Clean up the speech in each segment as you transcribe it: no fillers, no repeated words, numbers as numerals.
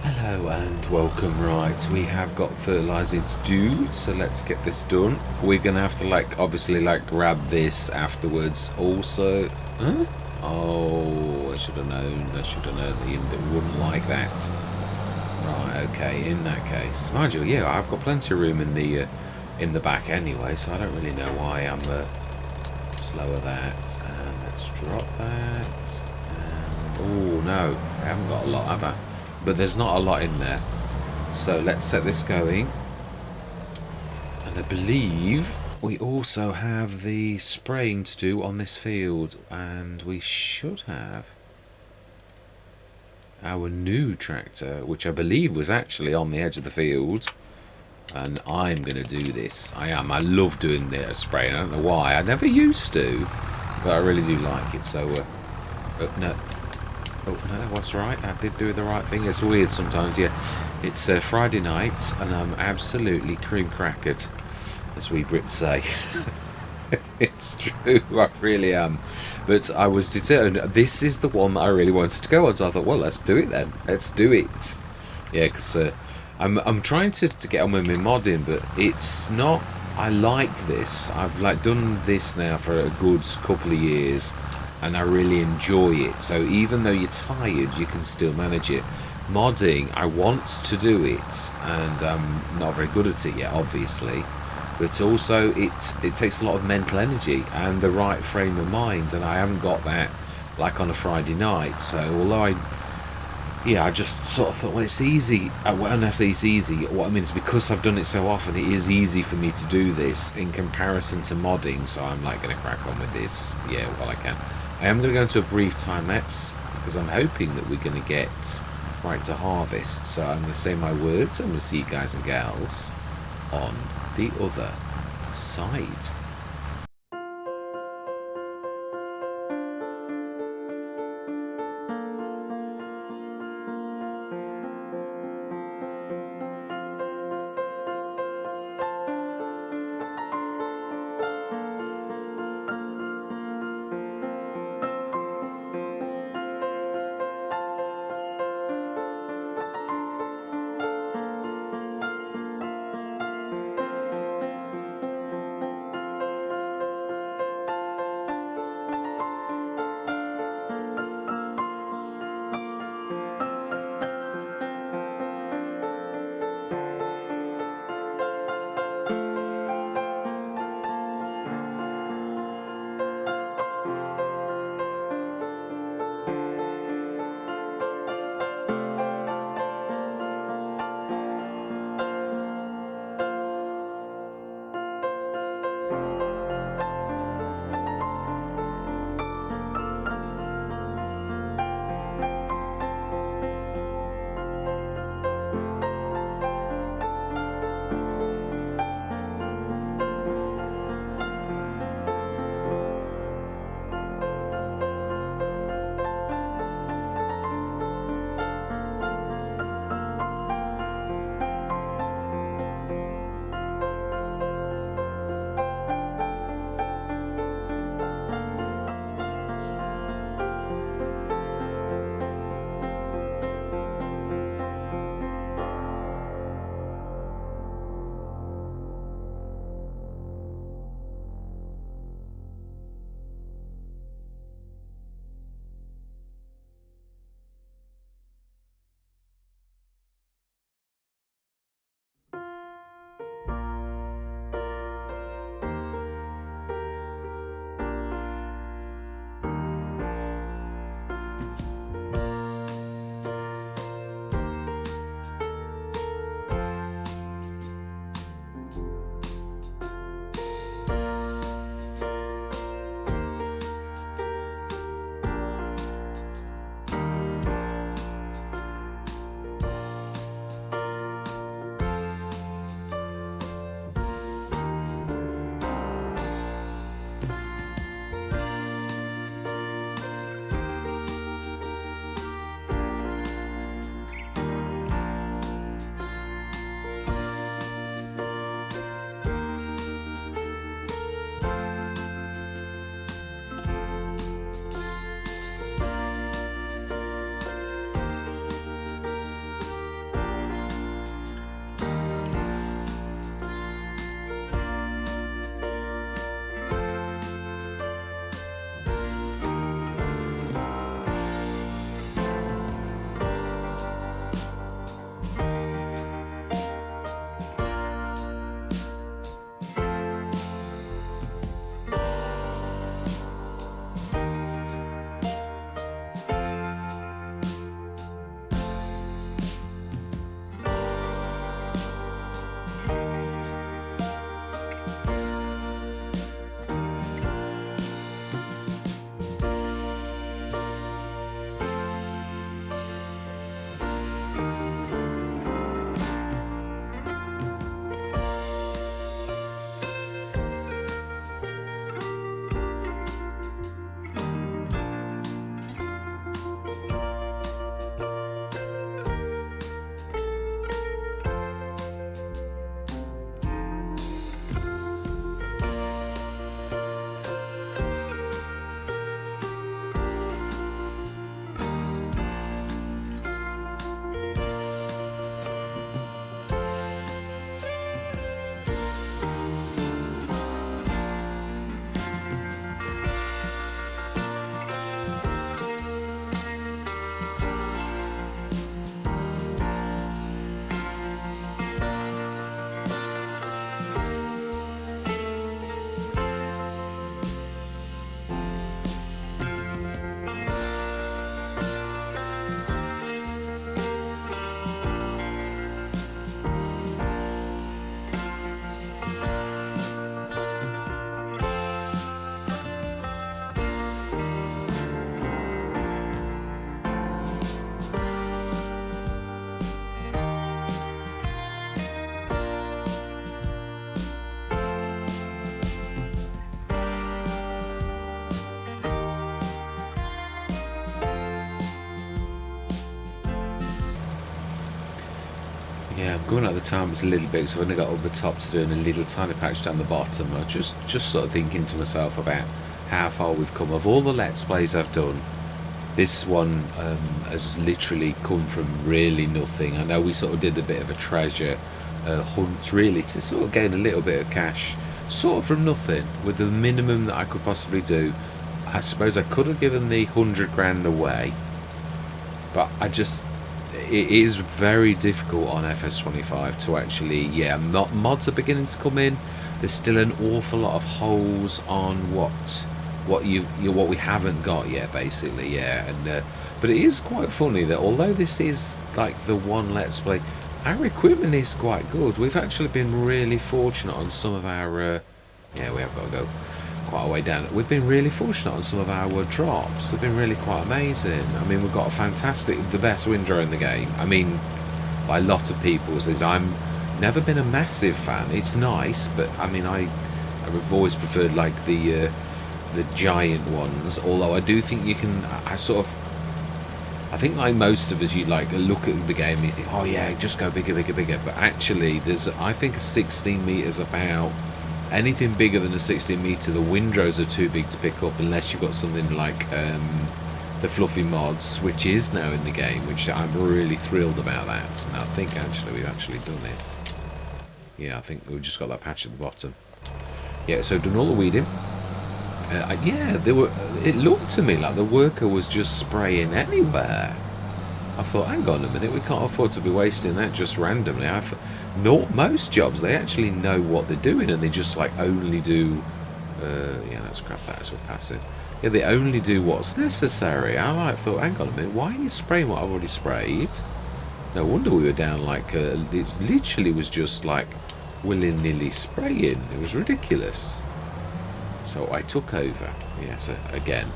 Hello and welcome. Right, we have got fertilizing to do, so let's get this done. We're gonna have to obviously grab this afterwards also. Huh? Oh, I should have known. I should have known that you wouldn't like that. Right, okay, in that case. Mind you, yeah, I've got plenty of room in the back anyway, so I don't really know why I'm slower that. And let's drop that. And oh no, I haven't got a lot, have I? But there's not a lot in there. So let's set this going. And I believe we also have the spraying to do on this field. And we should have our new tractor, which I believe was actually on the edge of the field. And I'm going to do this. I am. I love doing the spraying. I don't know why. I never used to. But I really do like it. So, oh, no. Oh, no, what's right? I did do the right thing. It's weird sometimes, yeah. It's Friday night, and I'm absolutely cream crackered, as we Brits say. It's true, I really am. But I was determined. This is the one that I really wanted to go on, so I thought, well, let's do it then. Let's do it. Yeah, because I'm trying to get on with my modding, but it's not. I like this. I've done this now for a good couple of years, and I really enjoy it. So even though you're tired, you can still manage it. Modding, I want to do it, and I'm not very good at it yet, obviously. But also, it takes a lot of mental energy and the right frame of mind, and I haven't got that on a Friday night. So although I just sort of thought, well, it's easy. When I say it's easy, what I mean is because I've done it so often, it is easy for me to do this in comparison to modding. So I'm going to crack on with this, yeah, while I can. I am going to go into a brief time lapse because I'm hoping that we're going to get right to harvest. So I'm going to say my words. I'm going to see you guys and gals on the other side. Yeah, I'm going at the time it's a little bit, so I've only got up the top to doing a little tiny patch down the bottom. I just sort of thinking to myself about how far we've come. Of all the Let's Plays I've done, this one has literally come from really nothing. I know we sort of did a bit of a treasure hunt, really, to sort of gain a little bit of cash, sort of from nothing, with the minimum that I could possibly do. I suppose I could have given the 100 grand away, but it is very difficult on FS25 to actually, yeah, mods are beginning to come in. There's still an awful lot of holes on what we haven't got yet, basically, yeah. And but it is quite funny that although this is like the one Let's Play, our equipment is quite good. We've actually been really fortunate on some of our, yeah, we have got to go quite a way down. We've been really fortunate on some of our drops. They've been really quite amazing. I mean, we've got the best windrow in the game. I mean, by a lot of people's things. I'm never been a massive fan. It's nice, but I mean, I've always preferred like the giant ones. Although I do think you can. I think like most of us, you like look at the game and you think, oh yeah, just go bigger, bigger, bigger. But actually, I think a 16 meters about. Anything bigger than a 16 meter, the windrows are too big to pick up unless you've got something like the fluffy mods, which is now in the game, which I'm really thrilled about that. And I think actually we've actually done it. Yeah, I think we've just got that patch at the bottom. Yeah, so done all the weeding. Yeah, it looked to me like the worker was just spraying anywhere. I thought, hang on a minute, we can't afford to be wasting that just randomly. Most jobs, they actually know what they're doing and they just like only do, yeah, let's grab that as we're passing. Yeah, they only do what's necessary. I like thought, hang on a minute, why are you spraying what I've already sprayed? No wonder we were down like, it literally was just like willy-nilly spraying. It was ridiculous. So I took over. Yeah, so again.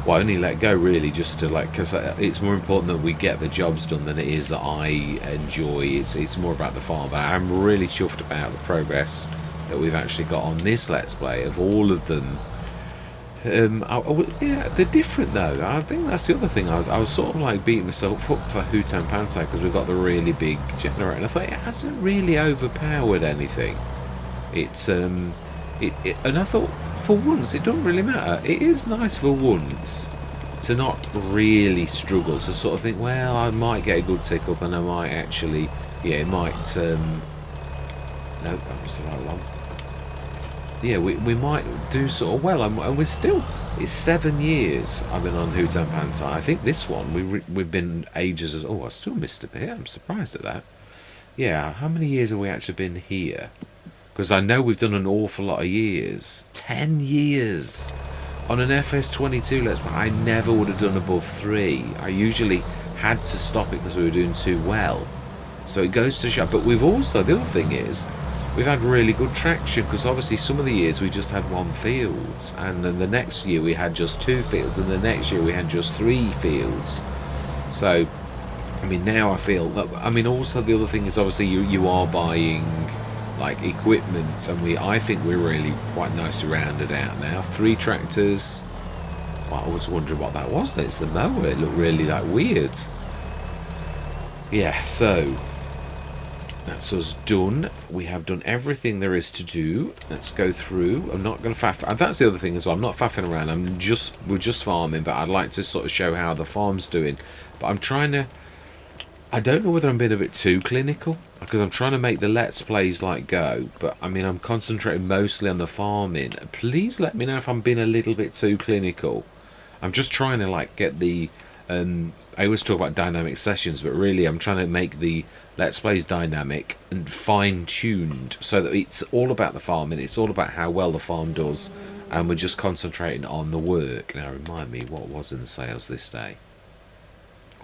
Well, I only let go really just to like, because it's more important that we get the jobs done than it is that I enjoy. It's more about the farm. But I'm really chuffed about the progress that we've actually got on this Let's Play. Of all of them, yeah, they're different though. I think that's the other thing. I was sort of like beating myself up for Hutan Pantai because we've got the really big generator. And I thought it hasn't really overpowered anything. It's and I thought, for once, it doesn't really matter. It is nice for once to not really struggle, to sort of think, well, I might get a good tick up and I might actually, yeah, it might, no, that was the right one. Yeah, we might do sort of well, and we're still, it's 7 years I've been on Hutan Pantai. I think this one, we've been ages as, oh, I still missed a bit. I'm surprised at that. Yeah, how many years have we actually been here? Because I know we've done an awful lot of years. 10 years! On an FS22 Let's Play, I never would have done above 3. I usually had to stop it because we were doing too well. So it goes to show. But we've also, the other thing is, we've had really good traction because obviously some of the years we just had 1 field. And then the next year we had just 2 fields. And the next year we had just 3 fields. So, I mean, now I feel that, I mean, also the other thing is obviously you are buying like equipment, and I think we're really quite nicely rounded out now. 3 tractors. Well, I was wondering what that was. It's the mower. It looked really like weird. Yeah, so that's us done. We have done everything there is to do. Let's go through. I'm not going to faff. That's the other thing as well. I'm not faffing around. We're just farming, but I'd like to sort of show how the farm's doing. But I'm trying to. I don't know whether I'm being a bit too clinical, because I'm trying to make the Let's Plays like go, but I mean I'm concentrating mostly on the farming. Please let me know if I'm being a little bit too clinical. I'm just trying to like get the I always talk about dynamic sessions, but really I'm trying to make the Let's Plays dynamic and fine-tuned so that it's all about the farming, it's all about how well the farm does, and we're just concentrating on the work. Now remind me what was in the sales this day.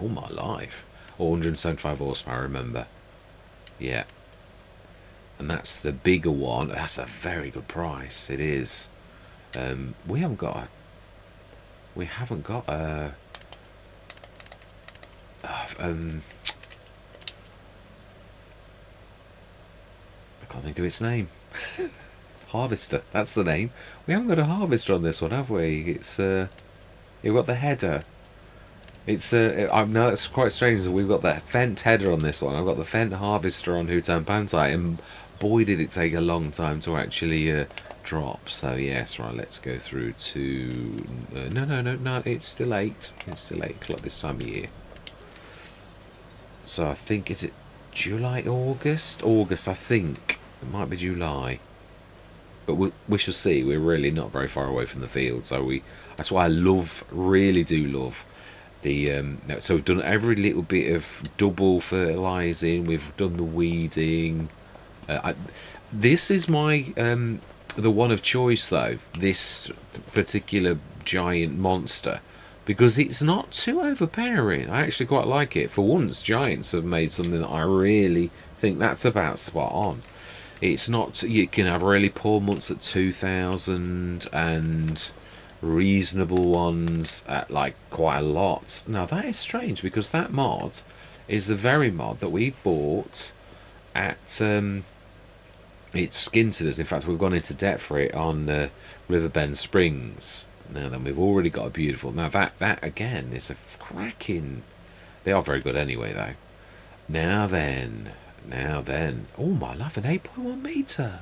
All my life. 175 horsepower, remember. Yeah. And that's the bigger one. That's a very good price. It is. We haven't got a... We haven't got a... I can't think of its name. Harvester. That's the name. We haven't got a harvester on this one, have we? It's... You've got the header. It's I know it's quite strange that we've got the Fent header on this one. I've got the Fent harvester on Hutan Pantai, and boy did it take a long time to actually drop. So yes, right, let's go through to no, it's still 8. It's still 8 o'clock this time of year. So I think, is it July, August? August, I think. It might be July. But we shall see. We're really not very far away from the field, so that's why I really do love the. So we've done every little bit of double fertilising. We've done the weeding. This is my the one of choice though. This particular giant monster, because it's not too overpowering. I actually quite like it. For once, giants have made something that I really think that's about spot on. It's not. You can have really poor months at 2,000 and reasonable ones at like quite a lot. Now that is strange, because that mod is the very mod that we bought at it's skin to us. In fact, we've gone into debt for it on Riverbend Springs. Now then, we've already got a beautiful. Now that again is a cracking. They are very good anyway, though. Now then, oh my love, an 8.1 meter.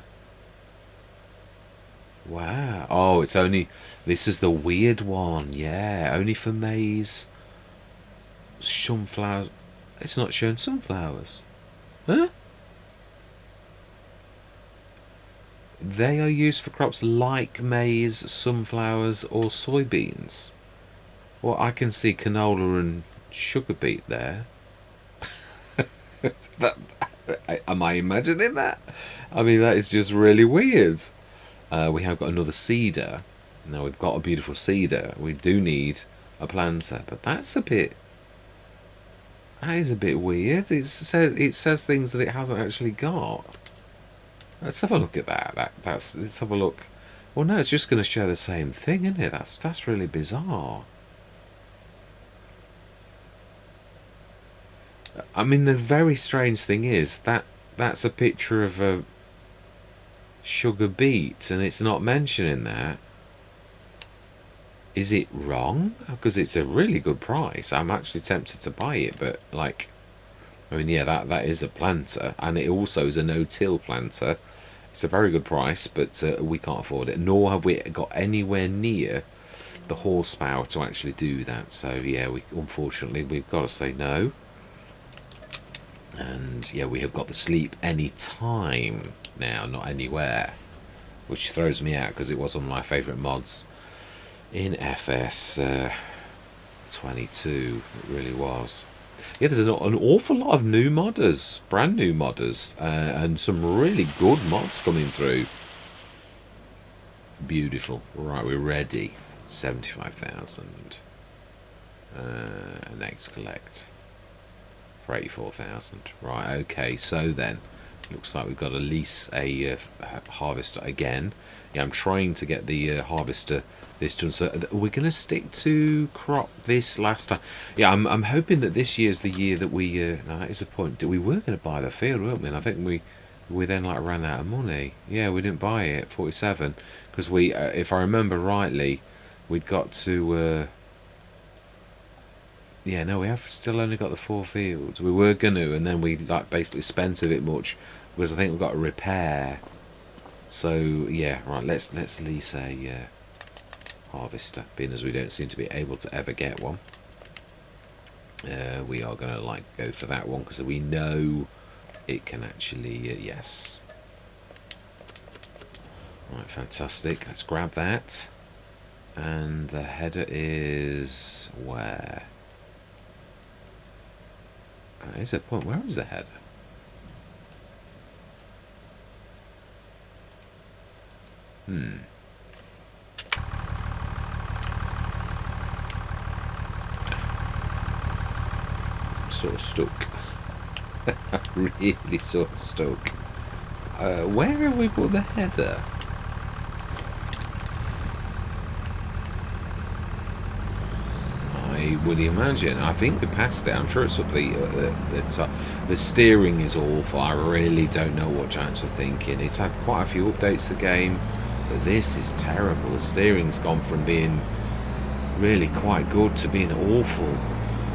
Wow. Oh, it's only. This is the weird one. Yeah, only for maize, sunflowers. It's not showing sunflowers. Huh? They are used for crops like maize, sunflowers, or soybeans. Well, I can see canola and sugar beet there. that, am I imagining that? I mean, that is just really weird. We have got another cedar. Now we've got a beautiful cedar. We do need a planter, but that's a bit. That is a bit weird. It says things that it hasn't actually got. Let's have a look at that. Let's have a look. Well, no, it's just going to show the same thing, isn't it? That's really bizarre. I mean, the very strange thing is that's a picture of a sugar beet, and it's not mentioning that. Is it wrong? Because it's a really good price. I'm actually tempted to buy it, but like, I mean, yeah, that is a planter, and it also is a no-till planter. It's a very good price, but we can't afford it, nor have we got anywhere near the horsepower to actually do that. So yeah, unfortunately we've got to say no. And yeah, we have got the sleep any time now, not anywhere, which throws me out because it was one of my favourite mods in FS22. It really was. Yeah, there's an awful lot of new modders, brand new modders, and some really good mods coming through. Beautiful. Right, we're ready. 75,000. Next collect for 84,000. Right, okay, so then looks like we've got to lease a harvester again. Yeah, I'm trying to get the harvester this done. So we're going to stick to crop this last time. Yeah, I'm hoping that this year's the year that we. No, that is the point. We were going to buy the field, weren't we? And I think we then like ran out of money. Yeah, we didn't buy it at 47 because we, if I remember rightly, we'd got to. Yeah, no, we have still only got the 4 fields. We were going to, and then we like basically spent a bit much because I think we've got to repair. So yeah, right. Let's lease a harvester, being as we don't seem to be able to ever get one. We are going to like go for that one because we know it can actually yes. Right, fantastic. Let's grab that, and the header is where? Is it point? Where is the header? Sort of stuck. Really sort of stuck. Where have we put the header? I would imagine. I think we passed it. I'm sure it's up the top. The steering is awful. I really don't know what Giants are thinking. It's had quite a few updates to the game, but this is terrible. The steering's gone from being really quite good to being awful.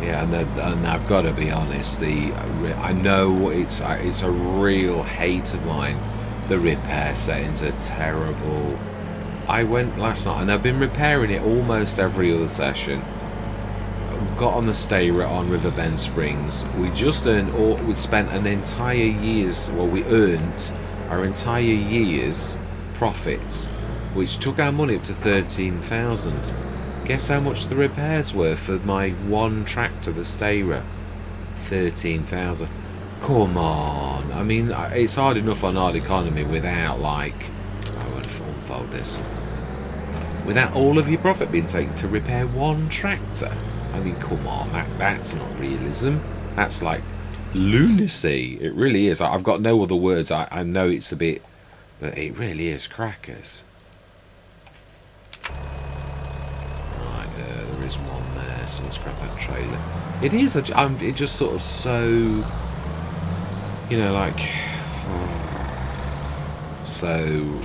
Yeah, and I've got to be honest. I know it's a real hate of mine. The repair settings are terrible. I went last night and I've been repairing it almost every other session. Got on the stayer on Riverbend Springs. We just earned, or we spent an entire year's, well, we earned our entire year's profits, which took our money up to 13,000. Guess how much the repairs were for my one tractor, the stayer? 13,000. Come on. I mean, it's hard enough on hard economy without, like, I won't unfold this. Without all of your profit being taken to repair one tractor. I mean, come on, that's not realism. That's like lunacy. It really is. I've got no other words. I know it's a bit, but it really is crackers. Right, there is one there, so let's grab that trailer. It is, it just sort of so, you know, like, so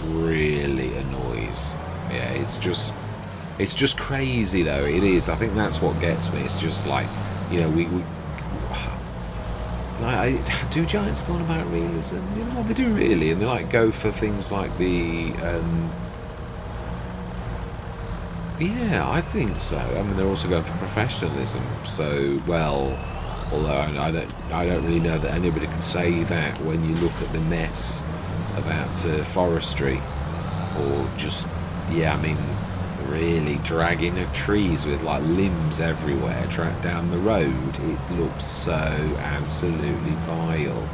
really annoys. Yeah, it's just crazy though. It is. I think that's what gets me. It's just like, you know, we like, do Giants go on about realism? You know what they do really, and they like go for things like the yeah, I think so. I mean, they're also going for professionalism. So, well, although I don't really know that anybody can say that when you look at the mess about forestry, or just, yeah, I mean, really dragging of trees with like limbs everywhere tracked down the road. It looks so absolutely vile.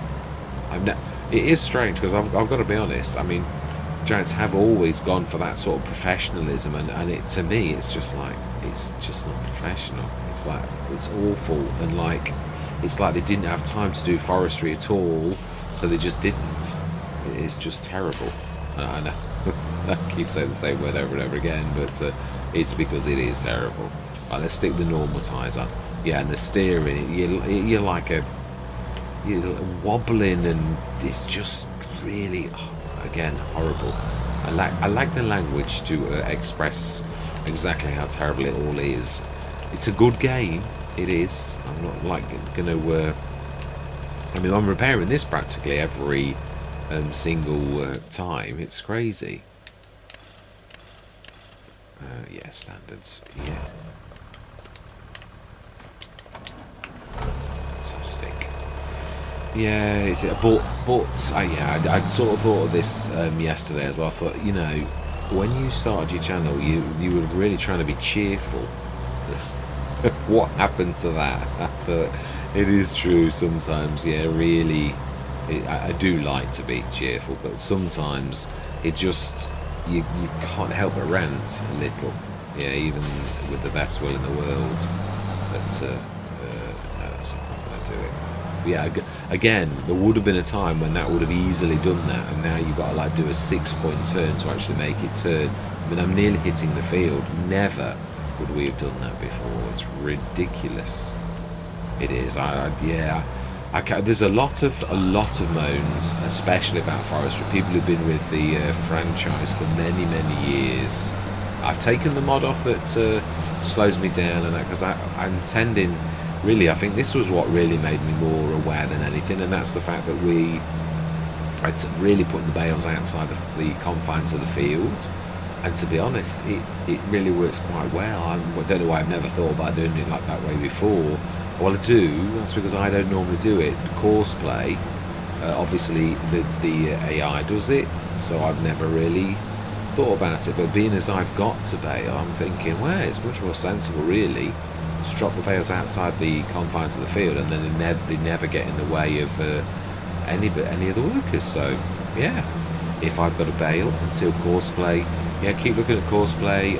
It is strange because I've got to be honest. I mean, Giants have always gone for that sort of professionalism, and it, to me, it's just like, it's just not professional. It's like, it's awful, and like, it's like they didn't have time to do forestry at all, so they just didn't. It's just terrible. I know. I keep saying the same word over and over again, but it's because it is terrible. Right, let's stick the normal tyres on. Yeah, and the steering, you're like you're wobbling, and it's just really, again, horrible. I like the language to express exactly how terrible it all is. It's a good game. It is. I'm not like gonna. I mean, I'm repairing this practically every single time. It's crazy. Yeah, standards. Yeah. Fantastic. Yeah, it's but yeah, I sort of thought of this yesterday as well. I thought, you know, when you started your channel, you were really trying to be cheerful. What happened to that? I thought it is true sometimes. Yeah, really. I do like to be cheerful, but sometimes it just you can't help but rant a little. Yeah, even with the best will in the world. But no, that's not going to do it. But yeah, again, there would have been a time when that would have easily done that, and now you've got to like do a 6-point turn to actually make it turn. I mean, I'm nearly hitting the field. Never would we have done that before. It's ridiculous. It is. Yeah. There's a lot of moans, especially about forestry. People who've been with the franchise for many years. I've taken the mod off that slows me down, and that because I'm tending, really, I think this was what really made me more aware than anything, and that's the fact that I'd really put the bales outside the confines of the field. And to be honest, it really works quite well. I don't know why I've never thought about doing it like that way before. Well, I do. That's because I don't normally do it. Course play, obviously the AI does it, so I've never really thought about it. But being as I've got to bale, I'm thinking, well, it's much more sensible, really, to drop the bales outside the confines of the field, and then they never get in the way of any of the workers. So, yeah, if I've got a bale until course play, yeah, keep looking at course play,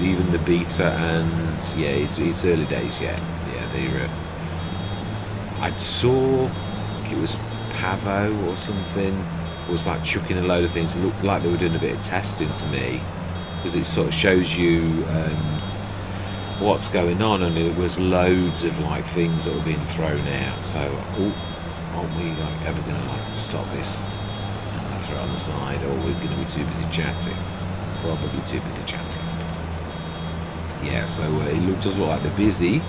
even the beta, and yeah, it's early days yet. I saw, I think it was Pavo or something, was like chucking a load of things. It looked like they were doing a bit of testing to me, because it sort of shows you what's going on, and it was loads of like things that were being thrown out. So, aren't we like ever going to like stop this and throw it on the side, or we're going to be too busy chatting? Probably too busy chatting. Yeah, so it does look like they're busy.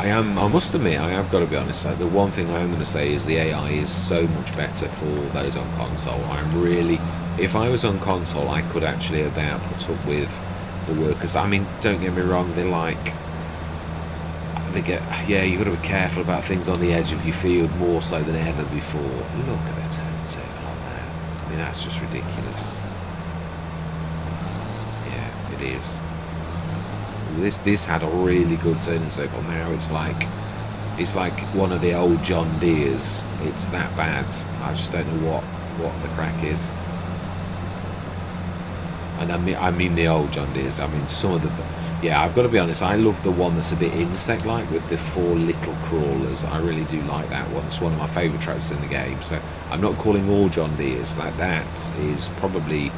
I must admit, I have got to be honest. Like, the one thing I am going to say is the AI is so much better for those on console. I'm really, if I was on console, I could actually about put up with the workers. I mean, don't get me wrong, they like, they get, yeah, you've got to be careful about things on the edge of your field more so than ever before. Look at the turntable on that. I mean, that's just ridiculous. Yeah, it is. This had a really good turning circle. Now it's like one of the old John Deeres. It's that bad. I just don't know what the crack is. And I mean the old John Deeres. I mean some of the, yeah, I've got to be honest, I love the one that's a bit insect-like with the 4 little crawlers. I really do like that one. It's one of my favourite tracks in the game. So I'm not calling all John Deeres. Like, that is probably,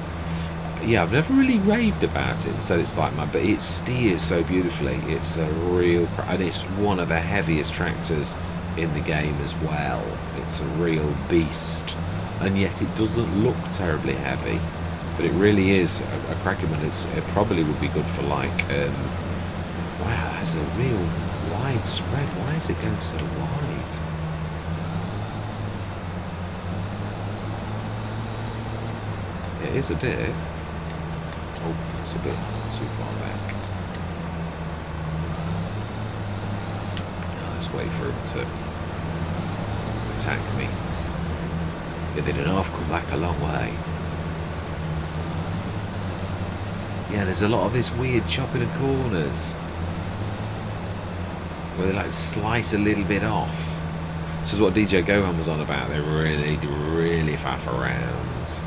yeah, I've never really raved about it and said it's like but it steers so beautifully. It's a real, and it's one of the heaviest tractors in the game as well. It's a real beast, and yet it doesn't look terribly heavy, but it really is a cracking one. It probably would be good for like, wow, that's a real wide spread. Why is it going so wide? It is a bit. Oh, it's a bit too far back. Oh, let's wait for him to attack me. If they didn't have come back a long way. Yeah, there's a lot of this weird chopping of corners where they like slice a little bit off. This is what DJ Gohan was on about. They really faff around.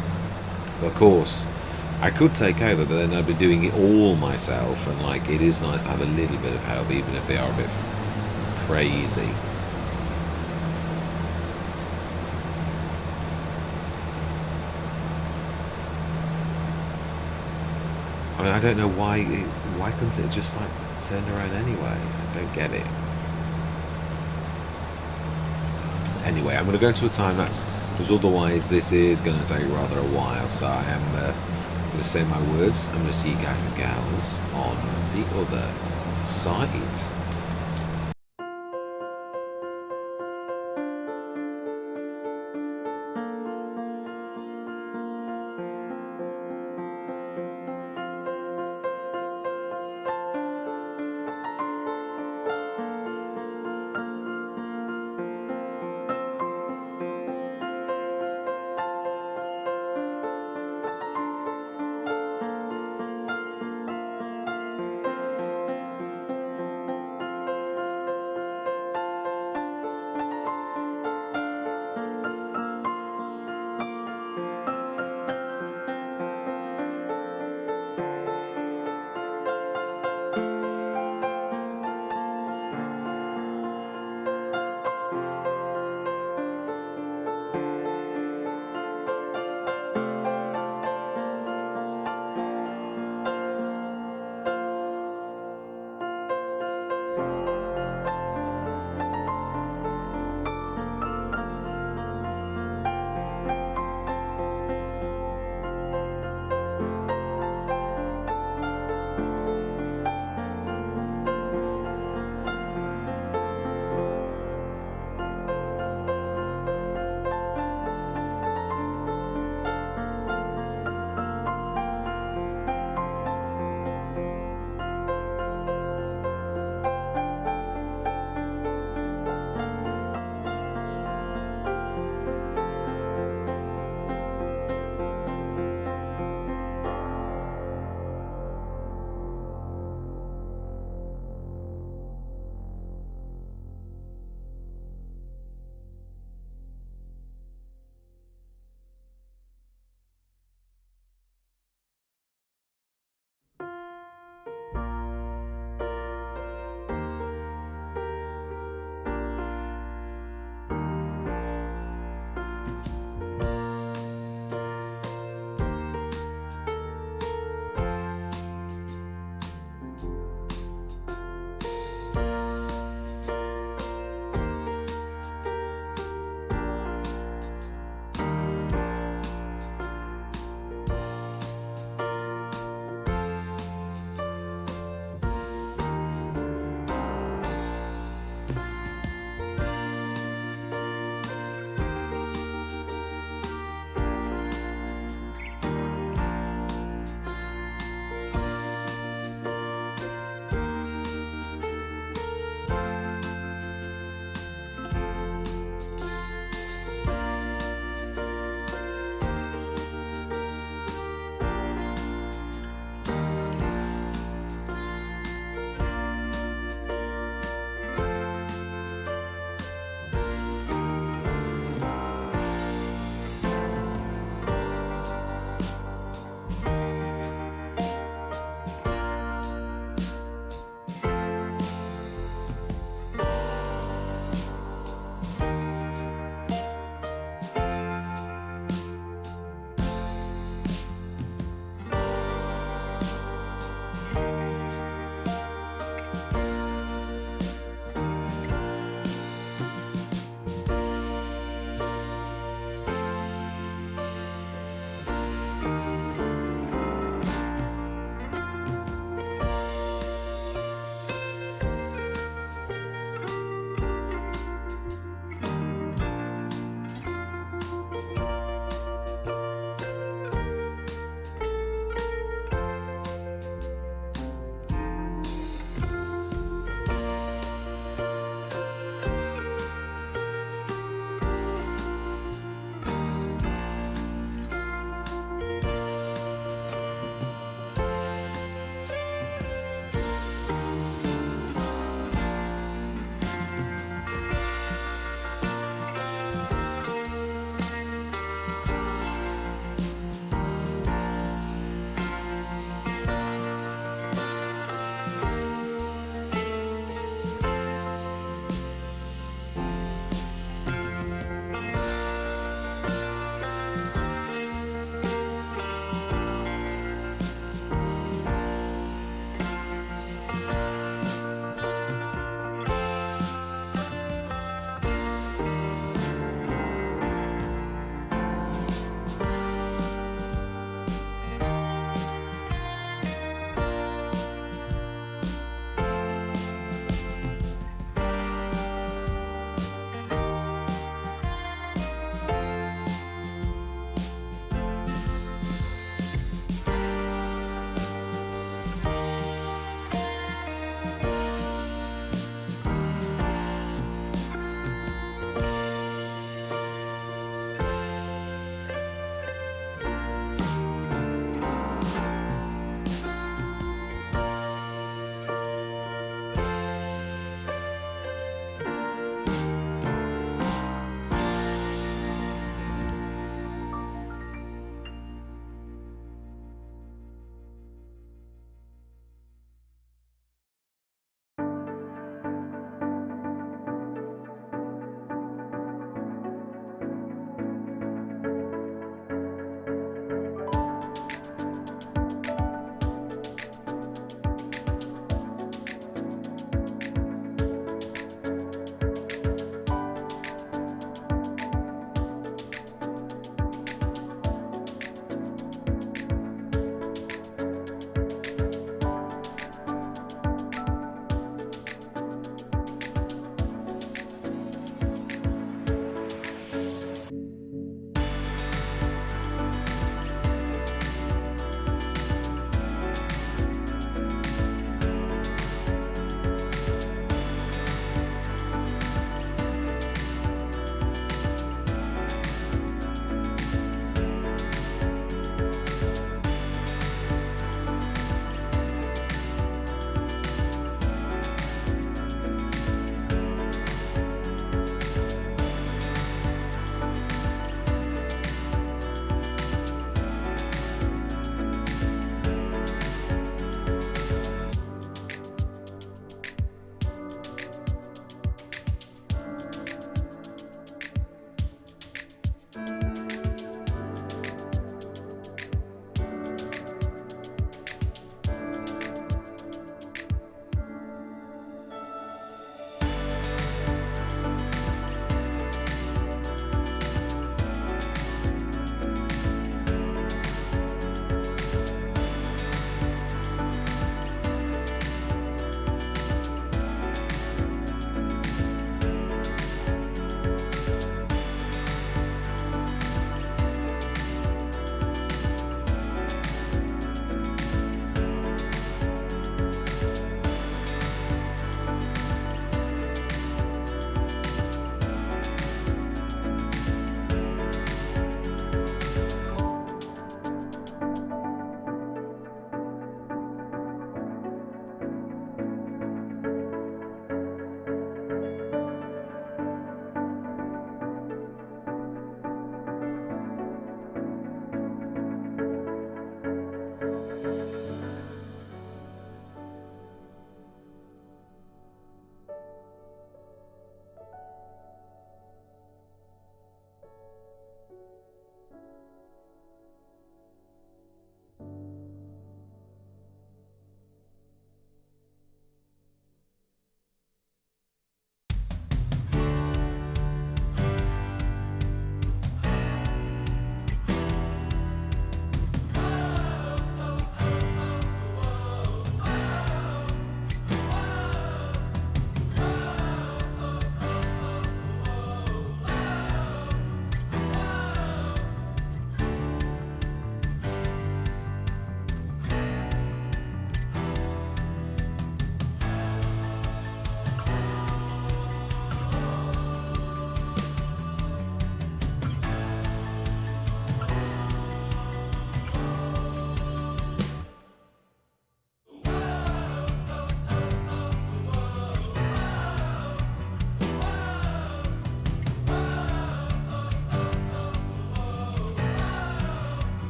But of course, I could take over, but then I'd be doing it all myself, and like, it is nice to have a little bit of help, even if they are a bit crazy. I mean, I don't know why couldn't it just like turn around anyway? I don't get it. Anyway, I'm going to go into a time lapse, because otherwise this is going to take rather a while, so I am going to say my words. I'm going to see you guys and gals on the other side.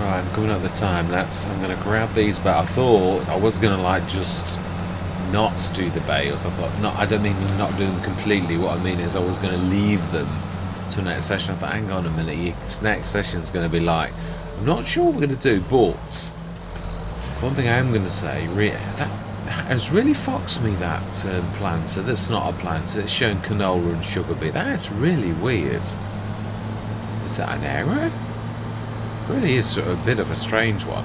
Right, I'm coming up the time lapse. I'm going to grab these, but I thought I was going to like just not do the bales. I thought, no, I don't mean not do them completely. What I mean is I was going to leave them to next session. I thought, hang on a minute, this next session is going to be like, I'm not sure what we're going to do, but one thing I am going to say, that has really foxed me, that planter. That's not a planter. It's showing canola and sugar beet. That's really weird. Is that an error? Really is sort of a bit of a strange one.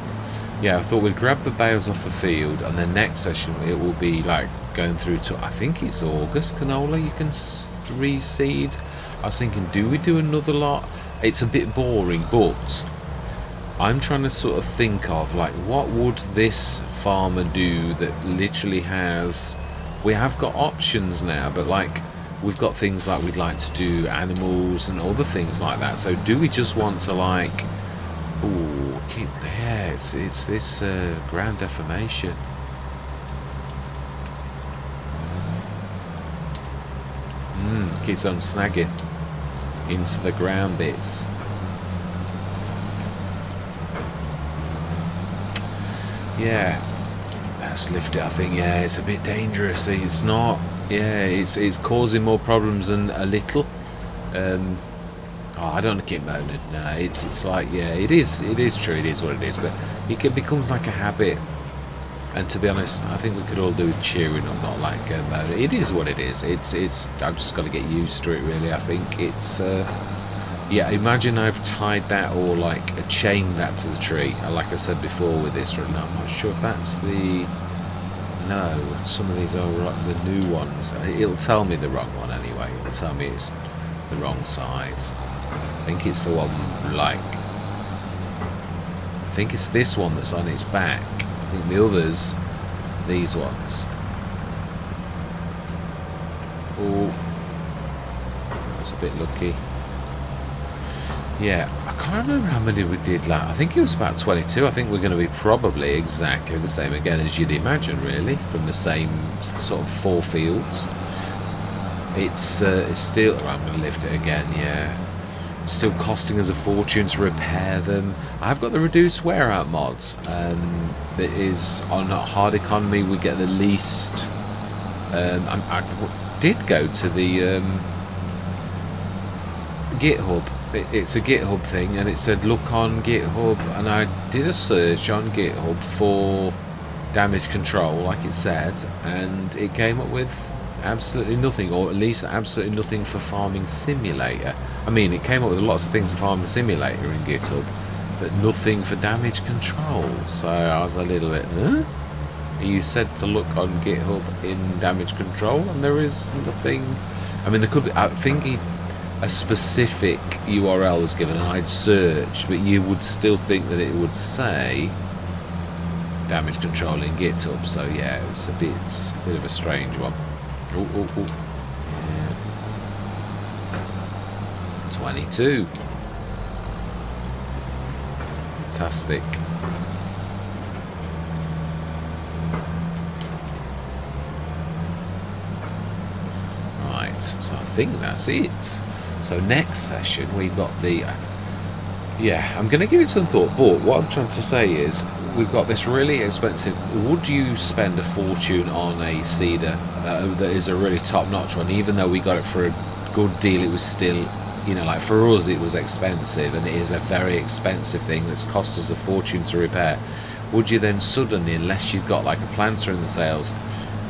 Yeah, I thought we'd grab the bales off the field, and then next session it will be like going through to, I think it's August canola you can reseed. I was thinking, do we do another lot? It's a bit boring, but I'm trying to sort of think of like, what would this farmer do that literally has, we have got options now, but like we've got things like we'd like to do animals and other things like that. So do we just want to like, ooh, yeah, it's this ground deformation. Keeps on snagging into the ground bits. Yeah, let's lift it. I think, yeah, it's a bit dangerous. It's not, yeah, it's causing more problems than a little. Oh, I don't want to keep moaning. No, it's like, yeah, it is true. It is what it is. But it becomes like a habit. And to be honest, I think we could all do with cheering up, not like moaning. It is what it is. It's. I've just got to get used to it. Really, I think it's. Yeah, imagine I've tied that or like chained that to the tree. Like I said before with this, I'm not sure if that's the. No, some of these are the new ones. It'll tell me the wrong one anyway. It'll tell me it's the wrong size. I think it's the one like. I think it's this one that's on its back. I think the others, these ones. Oh, I was a bit lucky. Yeah, I can't remember how many we did last. I think it was about 22. I think we're going to be probably exactly the same again, as you'd imagine, really, from the same sort of 4 fields. It's still. I'm going to lift it again. Yeah, still costing us a fortune to repair them. I've got the reduced wear out mods. That is on hard economy. We get the least. I did go to the GitHub. It's a GitHub thing, and it said look on GitHub, and I did a search on GitHub for damage control, like it said, and it came up with absolutely nothing, or at least absolutely nothing for Farming Simulator. I mean, it came up with lots of things for Farming Simulator in GitHub, but nothing for damage control. So I was a little bit, huh? You said to look on GitHub in damage control, and there is nothing. I mean, there could be. I think a specific URL was given, and I'd search, but you would still think that it would say damage control in GitHub. So yeah, it was a bit of a strange one. Ooh. Yeah. 22. Fantastic. Right, so I think that's it. So next session we've got the yeah, I'm going to give it some thought, but what I'm trying to say is we've got this really expensive. Would you spend a fortune on a cedar that is a really top-notch one, even though we got it for a good deal? It was still, you know, like for us it was expensive, and it is a very expensive thing that's cost us a fortune to repair. Would you then suddenly, unless you've got like a planter in the sales,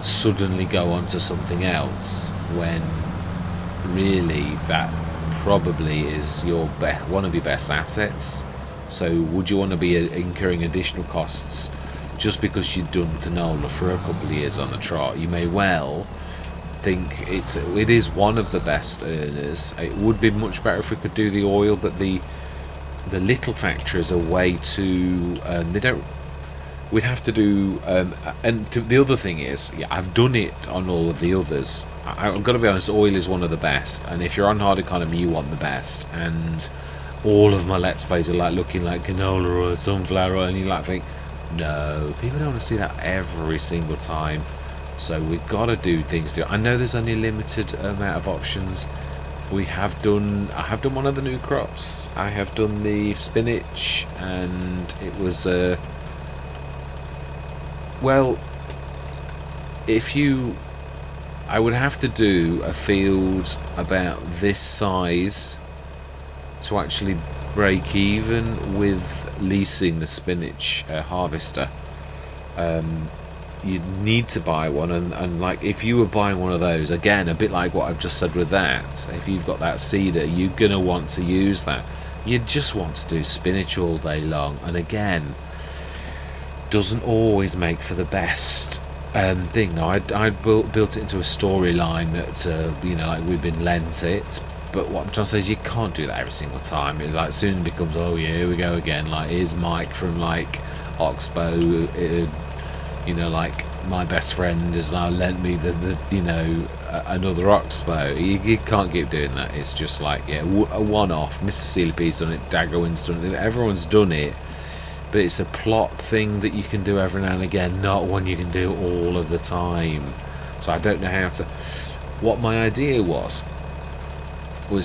suddenly go on to something else when really that probably is your one of your best assets? So would you want to be incurring additional costs just because you've done canola for a couple of years on the trot? You may well think it is one of the best earners. It would be much better if we could do the oil, but the little factories are way too they don't. We'd have to do the other thing is, yeah, I've done it on all of the others. I've got to be honest, oil is one of the best, and if you're on hard economy you want the best, and all of my let's plays are like looking like canola oil, sunflower oil, and you like think, no, people don't want to see that every single time. So we've got to do things. I know there's only a limited amount of options. I have done one of the new crops. I have done the spinach, and it was well, I would have to do a field about this size to actually break even with leasing the spinach harvester. You'd need to buy one, and like if you were buying one of those, again, a bit like what I've just said with that, if you've got that seeder, you're gonna want to use that. You just want to do spinach all day long, and again, doesn't always make for the best thing. Now, I built it into a storyline that you know, like we've been lent it, but what I'm trying to say is you can't do that every single time. It like soon becomes, oh yeah, here we go again. Like here's Mike from like Oxbow. You know, like my best friend has now lent me the you know, another Oxbow. You can't keep doing that. It's just like, yeah, a one-off. Mr. CLP's done it, Daggerwin's done it, everyone's done it, but it's a plot thing that you can do every now and again, not one you can do all of the time. So I don't know how to. What my idea was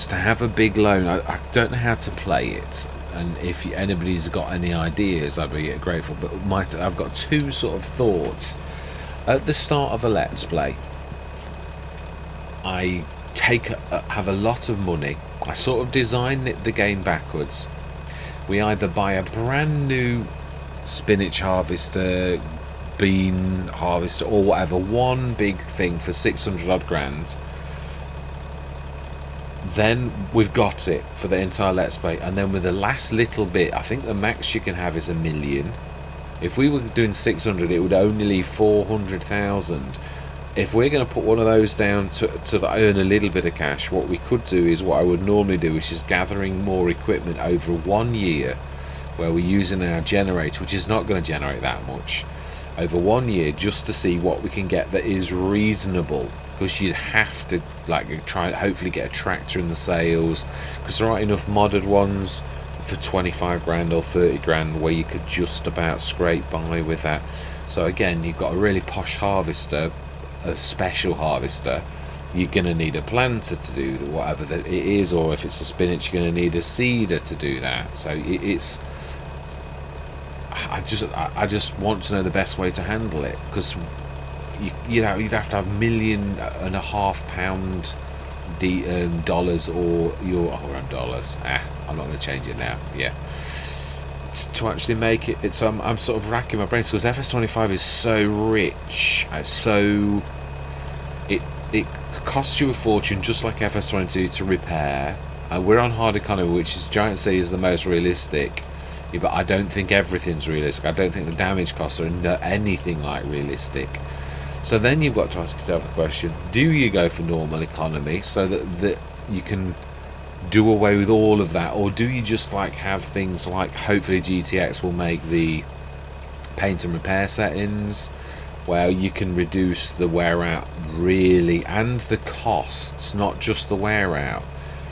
to have a big loan. I don't know how to play it, and if anybody's got any ideas, I'd be grateful. But I've got two sort of thoughts. At the start of a Let's Play, I have a lot of money. I sort of design the game backwards. We either buy a brand new spinach harvester, bean harvester, or whatever, one big thing for 600 odd grand. Then we've got it for the entire Let's Play, and then with the last little bit, I think the max you can have is 1 million. If we were doing 600, it would only leave 400,000. If we're going to put one of those down to earn a little bit of cash, what we could do is what I would normally do, which is gathering more equipment over 1 year, where we're using our generator, which is not going to generate that much, over 1 year, just to see what we can get that is reasonable. Because you'd have to like try and hopefully get a tractor in the sales, because there aren't enough modded ones for 25 grand or 30 grand where you could just about scrape by with that. So again, you've got a really posh harvester, a special harvester. You're going to need a planter to do whatever that it is, or if it's a spinach, you're going to need a seeder to do that. So it's I just want to know the best way to handle it, because you know, you'd have to have £1.5 million dollars, or around dollars. I'm not going to change it now. Yeah, to actually make it. So I'm sort of racking my brains, because FS25 is so rich. It costs you a fortune, just like FS22, to repair. We're on hard economy, which is Giant Sea is the most realistic. Yeah, but I don't think everything's realistic. I don't think the damage costs are anything like realistic. So then you've got to ask yourself the question, do you go for normal economy so that you can do away with all of that, or do you just like have things like, hopefully GTX will make the paint and repair settings where you can reduce the wear out really, and the costs, not just the wear out.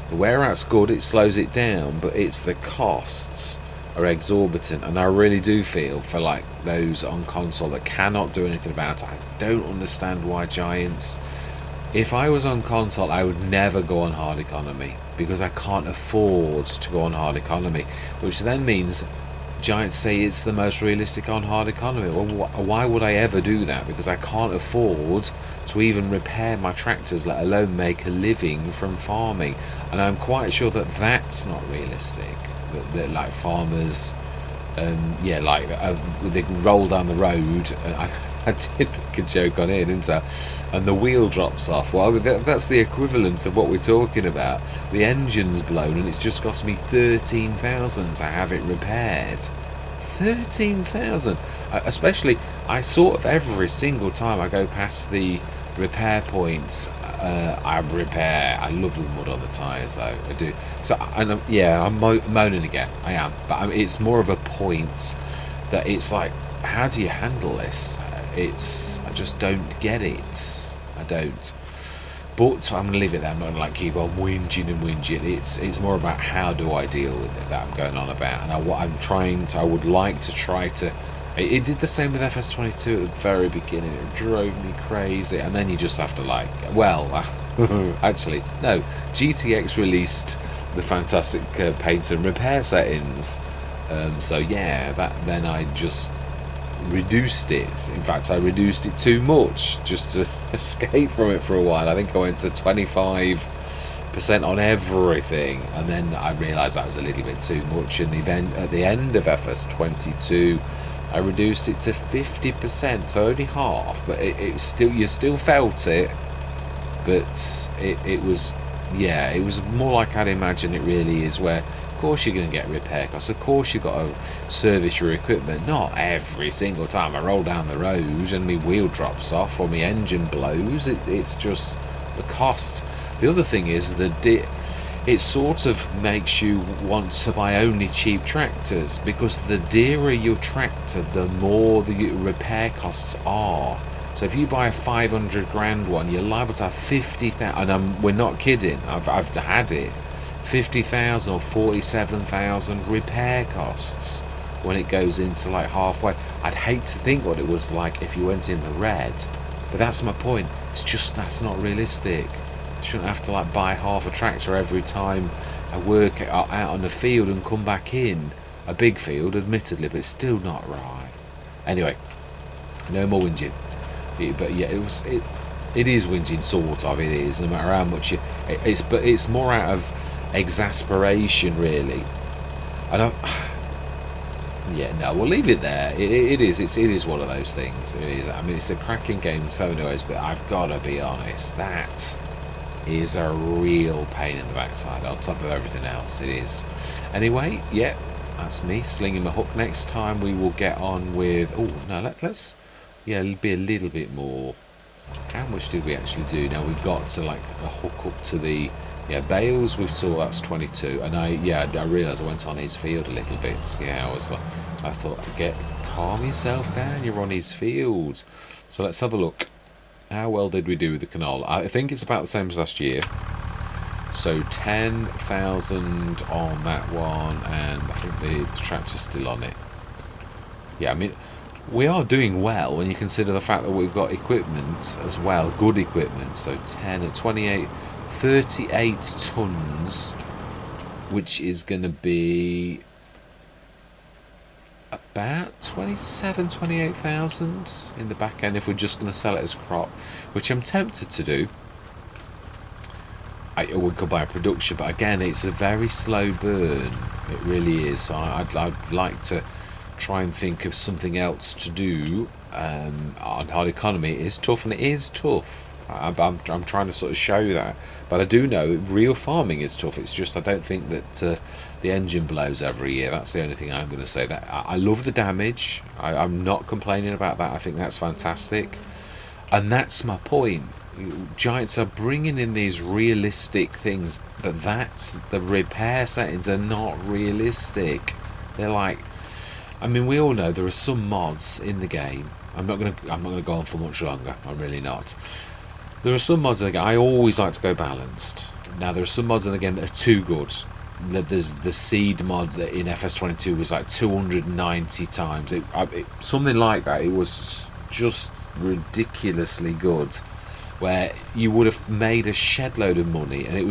The wear out's good, it slows it down, but it's the costs are exorbitant, and I really do feel for like those on console that cannot do anything about it. I don't understand why Giants. If I was on console, I would never go on hard economy, because I can't afford to go on hard economy, which then means Giants say it's the most realistic on hard economy. Well, why would I ever do that? Because I can't afford to even repair my tractors, let alone make a living from farming. And I'm quite sure that that's not realistic. That like farmers, yeah, like they roll down the road. I did make a joke on it, didn't I? And the wheel drops off. Well, that's the equivalent of what we're talking about. The engine's blown, and it's just cost me 13,000 to have it repaired. 13,000. Especially, I sort of every single time I go past the repair points, I repair. I love the mud on the tyres, though. I do. So, and yeah, I'm moaning again. I am, but it's more of a point that it's like, how do you handle this? I just don't get it. I don't. But I'm gonna leave it there. I'm not gonna like keep on whinging and whinging. It's more about how do I deal with it that I'm going on about, and what I'm trying to. I would like to try to. It did the same with FS22 at the very beginning. It drove me crazy, and then you just have to like. Well, Actually, no. GTX released the fantastic paint and repair settings. So yeah, then I just reduced it. In fact, I reduced it too much just to escape from it for a while. I think I went to 25% on everything, and then I realised that was a little bit too much. And then at the end of FS22, I reduced it to 50%, so only half. But it still, you still felt it, but it was, yeah, it was more like I'd imagine it really is, where of course you're going to get repair costs, of course you've got to service your equipment. Not every single time I roll down the road and my wheel drops off or my engine blows. It's just the cost. The other thing is that it sort of makes you want to buy only cheap tractors, because the dearer your tractor, the more the repair costs are. So if you buy a 500 grand one, you're liable to have 50,000, and we're not kidding, I've had it, 50,000 or 47,000 repair costs when it goes into like halfway. I'd hate to think what it was like if you went in the red, but that's my point. It's just, that's not realistic. I shouldn't have to like buy half a tractor every time I work out on the field and come back in. A big field, admittedly, but it's still not right. Anyway, no more whinging. But yeah, it is whinging, sort of. It is, no matter how much but it's more out of exasperation, really. And yeah, no, we'll leave it there. It is one of those things. It is. I mean, it's a cracking game in so many ways, but I've got to be honest, that is a real pain in the backside on top of everything else. It is. Anyway, yeah, that's me slinging my hook. Next time we will get on with, oh no, let's yeah, be a little bit more. How much did we actually do? Now we've got to like a hook up to the, yeah, bales. We saw that's 22, and I realised I went on his field a little bit. Yeah, I thought, calm yourself down, you're on his field. So let's have a look. How well did we do with the canola? I think it's about the same as last year. So 10,000 on that one, and I think the tractor's still on it. Yeah, I mean, we are doing well when you consider the fact that we've got equipment as well, good equipment. So 10 at 28, 38 tons, which is going to be about 28,000 in the back end if we're just going to sell it as crop, which I'm tempted to do. I would go buy a production, but again, it's a very slow burn. It really is. So I'd like to try and think of something else to do. On hard economy, it is tough, and it is tough. I'm trying to sort of show that, but I do know real farming is tough. It's just I don't think that the engine blows every year. That's the only thing I'm going to say. That I love the damage. I'm not complaining about that. I think that's fantastic, and that's my point. Giants are bringing in these realistic things, but that's the repair settings are not realistic. They're like, I mean, we all know there are some mods in the game. I'm not gonna go on for much longer. I'm really not. There are some mods in the game. I always like to go balanced. Now there are some mods in the game that are too good. There's the seed mod in FS22 was like 290 times. Something like that. It was just ridiculously good, where you would have made a shed load of money, and it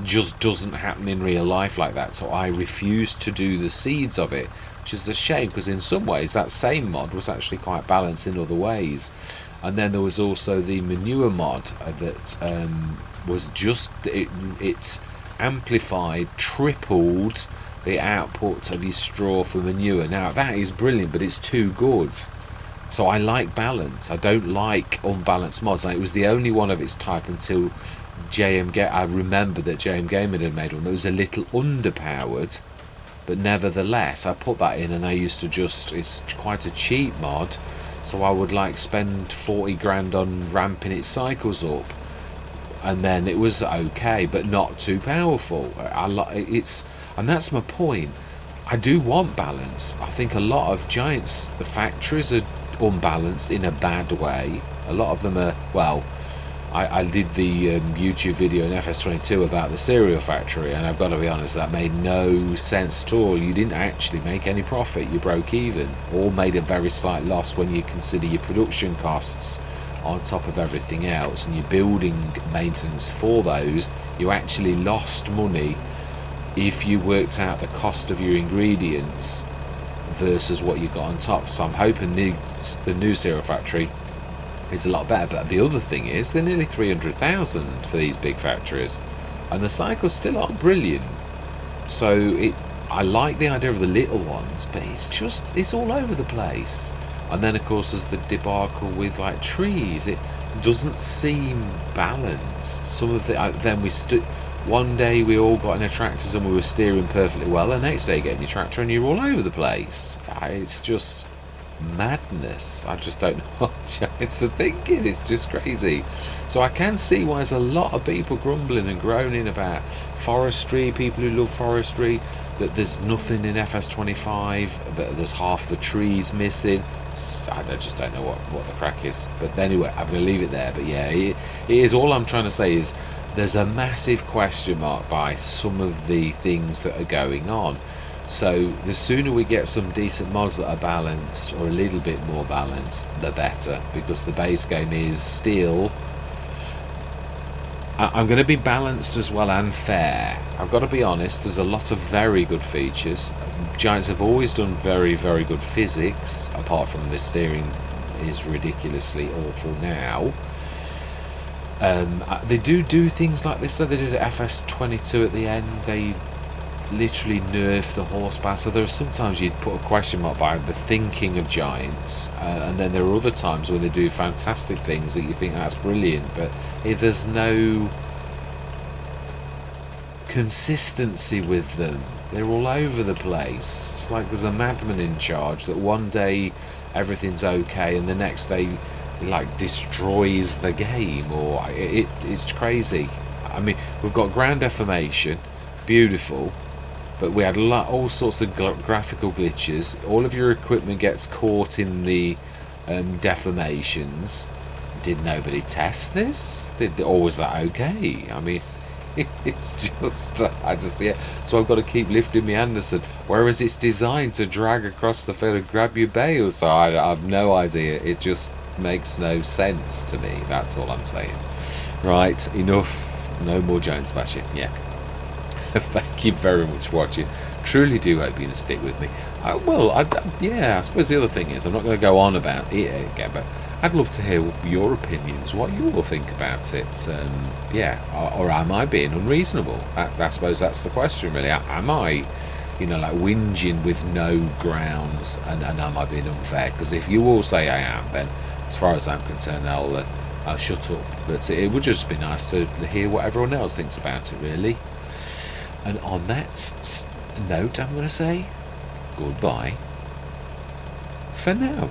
just doesn't happen in real life like that. So I refused to do the seeds of it, which is a shame, because in some ways that same mod was actually quite balanced in other ways. And then there was also the manure mod that was just it amplified, tripled the output of your straw for manure. Now that is brilliant, but it's too good. So I like balance. I don't like unbalanced mods. And it was the only one of its type until I remember that JM Gaming had made one that was a little underpowered, but nevertheless I put that in, and I used to it's quite a cheap mod, so I would like spend 40 grand on ramping its cycles up, and then it was okay, but not too powerful. And that's my point. I do want balance. I think a lot of Giants, the factories are unbalanced in a bad way. A lot of them are, well, I did the YouTube video in FS22 about the cereal factory, and I've got to be honest, that made no sense at all. You didn't actually make any profit, you broke even, or made a very slight loss when you consider your production costs on top of everything else, and you're building maintenance for those, you actually lost money if you worked out the cost of your ingredients versus what you got on top. So I'm hoping the new Zero factory is a lot better. But the other thing is, they're nearly 300,000 for these big factories, and the cycles still aren't brilliant. So I like the idea of the little ones, but it's all over the place. And then of course there's the debacle with like trees. It doesn't seem balanced. Some of the then we stood. One day we all got in our tractors and we were steering perfectly well. The next day you get in your tractor and you're all over the place. It's just madness. I just don't know what giants are thinking. It's just crazy. So I can see why there's a lot of people grumbling and groaning about forestry, people who love forestry, that there's nothing in FS25, that there's half the trees missing. I just don't know what the crack is. But anyway, I'm going to leave it there. But yeah, it is. All I'm trying to say is there's a massive question mark by some of the things that are going on. So the sooner we get some decent mods that are balanced, or a little bit more balanced, the better, because the base game is still, I'm going to be balanced as well and fair. I've got to be honest, there's a lot of very good features. Giants have always done very, very good physics, apart from the steering is ridiculously awful now. They do things like this, though. They did at FS22 at the end. They literally nerf the horsepower. So there are sometimes you'd put a question mark by the thinking of Giants, and then there are other times where they do fantastic things that you think that's brilliant, but if there's no consistency with them, they're all over the place. It's like there's a madman in charge that one day everything's okay and the next day like destroys the game, or it's crazy. I mean, we've got ground deformation, beautiful, but we had all sorts of graphical glitches. All of your equipment gets caught in the deformations. Did nobody test this? Or was that okay? I mean, it's just, yeah. So I've got to keep lifting my Anderson, whereas it's designed to drag across the field and grab your bale. So I have no idea. It just makes no sense to me. That's all I'm saying. Right, enough. No more Giants bashing. Yeah. Thank you very much for watching. Truly do hope you're going to stick with me. Yeah, I suppose the other thing is I'm not going to go on about it again, but I'd love to hear your opinions, what you all think about it. Yeah, or am I being unreasonable? I suppose that's the question, really. Am I, like whinging with no grounds, and am I being unfair? Because if you all say I am, then as far as I'm concerned, I'll shut up. But it would just be nice to hear what everyone else thinks about it, really. And on that note, I'm going to say goodbye for now.